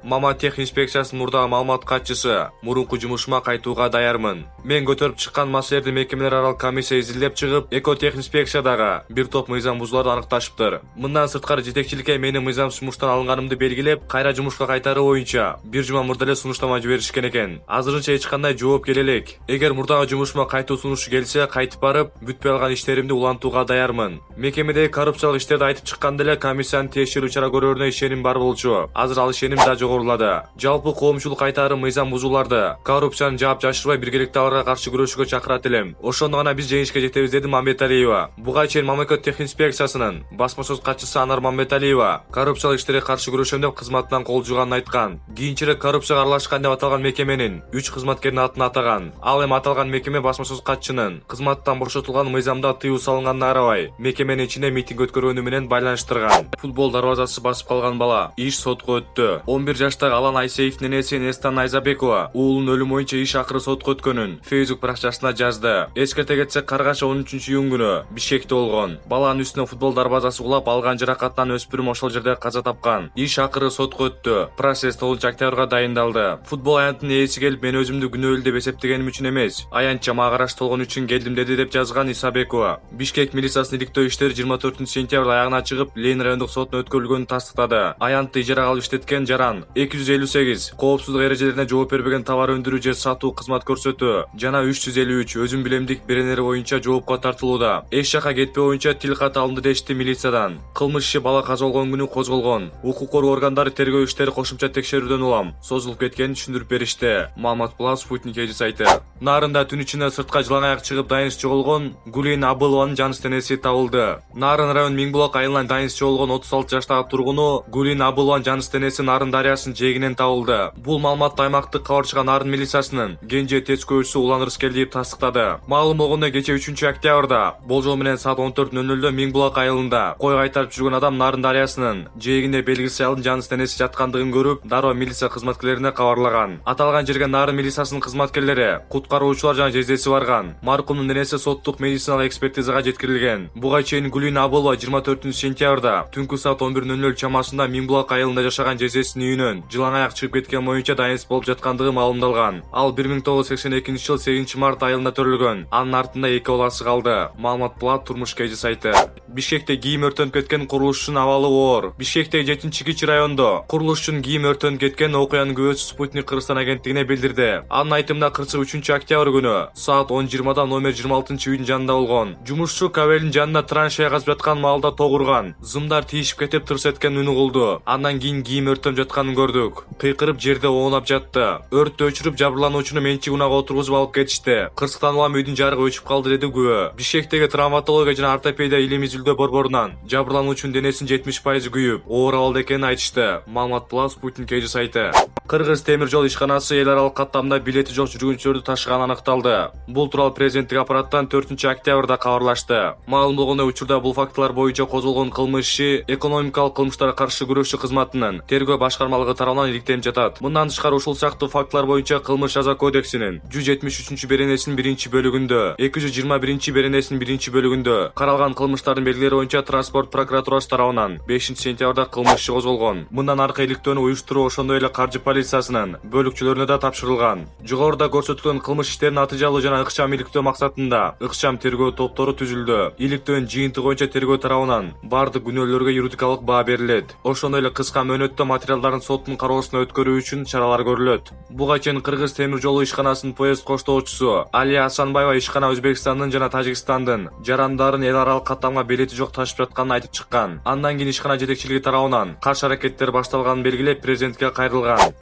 Мамат тех инспекциясынын мурдагы маалымат катчысы: мурунку жумушума кайтууга даярмын. Мен көтөрүп чыккан маселелерди мекемелер аралык комиссия изилдеп чыгып, экотехинспекциядагы бир топ мыйзам бузууларды аныкташыптыр. Мындан сырткары жетекчиликке мени мыйзамсыз жумуштан алынганымды белгилеп, кайра жумушка кайтаруу боюнча бир жума мурда эле сунуштама жиберишкен экен. Азырынча эч кандай жооп келе элек. Эгер мурдагы жумушума кайтуу сунушу келсе, кайтып барып, бүтпөй алган иштеримди улантууга даярмын. Мекемедеги коррупциялык иштерди айтып чыкканда эле комиссиянын тиешелүү чара көрөрүнө ишеним бар болчу. Азыр ал ишеним да жогорулады. Жалпы коомчулук кайтарым мыйзам бузууларды, коррупцияны жаап жашырбай биргеликте аларга каршы күрөшүүгө чакырат элем. Ошондо гана биз жеңишке жетебиз, деди Мамбеталиева. Буга чейин Мамлекет техинспекциясынын басма сөз катчысы Анар Мамбеталиева коррупциялык иштерге каршы күрөшөм деп кызматынан кол жууганын айткан. Кийинчерээк коррупцияга аралашкан деп аталган мекеменин 3 кызматкеринин атын атаган. Ал эми аталган мекеме басма сөз катчынын кызматтан бошотулган мыйзамда тыюу салынганына карабай, мекеменин ичинде митинг өткөргөнү менен байланыштырган. Футбол дарбазасы басып калган бала иш сотко өттү. 11 жаштагы Алан Айсеевдин энеси Нестан Айзабекова уулунун өлүмү боюнча иш акыры сотко өткөнүн Facebook баракчасына жазды. Эскерте кетсек, Каргаша 13-июнь күнү Бишкекте болгон. Баланын үстүнө футбол дарбазасы кулап, алган жаракаттан өспүрүм ошол жерде каза тапкан. Иш акыры сотко өттү. Процесс 9-октябрга дайындалды. Футбол аянтынын ээси келип, мен өзүмдү күнөөлүү деп эсептегеним үчүн эмес, аянтча мага караштуу болгон үчүн келдим, деди деп жазган Исабекова. Бишкек милициясынын иликтөө иштери 24-сентябрда аягына чыгып, Ленин райондук сотуна өткөрүлгөнүн тастыктады. Аянтты ижарага алып иштеткен жаран 258 коопсуздук эрежелерине жооп бербеген товар өндүрүү же сатуу, кызмат көрсөтүү жана 353 өзүм билемдик беренери боюнча жоопко тартылууда. Эч жака кетпөө боюнча тил кат алынды, дешти милициядан. Кылмыш иши бала каза болгон күнү козголгон. Укук коргоо органдары тергөө иштери кошумча текшерүүдөн улам созулуп кеткенин түшүндүрүп беришти. Маалымат Плас Спутник эжи сайты. Нарында түн ичинде сыртка жылаң аяк чыгып дайынсыз жоголгон Гулин Абылованын жан денеси табылды. Нарын район Миңбулак айылынан дайынсыз жоголгон 36 жаштагы тургуну Гулин Абылованын жан денеси Нарын дарыясынын жээгинен табылды. Бул маалыматты аймактык кабарчыга Нарын милициясынын Кенже ТЭЦ көчүсү Улан Рыскелдиев тастыктады. Маалым болгондой, кече 3-октябрда болжол менен саат 14:00 Миңбулак айылында кой кайтарып жүргөн адам Нарын дарыясынын жээгинде белгисиз аялдын жан денеси жаткандыгын көрүп, дароо милиция кызматкерлерине кабарлаган. Аталган жерге Нарын милициясынын кызматкерлери, куткаруучулар жана жездеси барган. Маркумдун денеси соттук медициналык экспертизага жеткирилген. Буга чейин Гулин Абылова 24-сентябрда түнкү саат 11:00 чамасында Миңбулак айылында жашаган жездесинин үйүнөн жылаң аяк чыгып кеткен боюнча дайынсыз болуп жаткандыгы маалымдалган. Ал 1982-жыл 8-март айылында төрөлгөн. Анын артында 2 баласы калды. Маалымат Плат турмуш кежи сайты. Бишкекте кийим өртөнүп кеткен, курулушчунун абалы оор. Бишкектеги 7-Кичи райондо курулушчунун кийим өртөнүп кеткен, окуянын күбөсү Спутник Кыргызстан агенттигине билдирди. Анын айтымында 3-октябрь күнү саат 10:20да номер 26-үйдүн жанында болгон. Жумушчу кабелдин жанына траншея казып жаткан маалда тогурган. Зымдар тийишип кетип, тырс эткен үнү кылды. Андан кийин кийим өртөнүп жатканын көрдүк. Кыйкырып жерде оонап жатты. Өрттү өчүрүп, жабырлануучуну менчик унаага отургузуп алып кетишти. Кырсыктан улам үйдүн жарыгы өчүп калды, деди күбө. Бишкектеги травматология жана ортопедия илим изилдөө борборунан жабырлануучунун денесинин 70% күйүп, оор абалда экенин айтышты. Маалымат Плас Спутник эжи сайты. Кыргыз темир жол ишканасы эл аралык каттамда билети жок жүргүнчүлөрдү ташыганы аныкталды. Бул тууралуу президенттик аппараттан 4-октябрда кабарлашты. Маалым болгондой, учурда бул фактылар боюнча козголгон кылмыш иши экономикалык кылмыштарга каршы күрөшүү кызматынын тергөө башкармалыгы тарабынан иликтелип жатат. Мындан тышкары, ушул сыяктуу фактылар боюнча кылмыш жаза кодексинин 173 беренесинин 1-бөлүгүндө, 221 беренесинин 1-бөлүгүндө каралган кылмыштардын белгилери боюнча транспорт прокуратурасы тарабынан 5-сентябрда кылмыш иши козголгон. Мындан аркы иликтөөнү уюштуруу, ошондой эле каржы полициясынын бөлүкчөлөрүнө да тапшырылган. Жогоруда көрсөтүлгөн кылмыш иштерин натыйжалуу жана ыкчам иликтөө максатында ыкчам тергөө топтору түзүлдү. Иликтөөнүн жыйынтыгы боюнча тергөө тарабынан бардык күнөөлөргө юридикалык баа берилет. Ошондой эле кыска мөөнөттө материалдардын соттун кароосуна өткөрүү үчүн чаралар көрүлөт. Буга чейин Кыргыз темир жолу ишканасынын поезд коштоочусу Алия Асанбаева ишкана Өзбекстандын жана Тажикстандын жарандарын эл аралык каттамга билети жок ташып жатканын айтып чыккан. Андан кийин ишкана жетекчилиги тарабынан каршы аракеттер башталганын белгилеп, президентке кайрылган.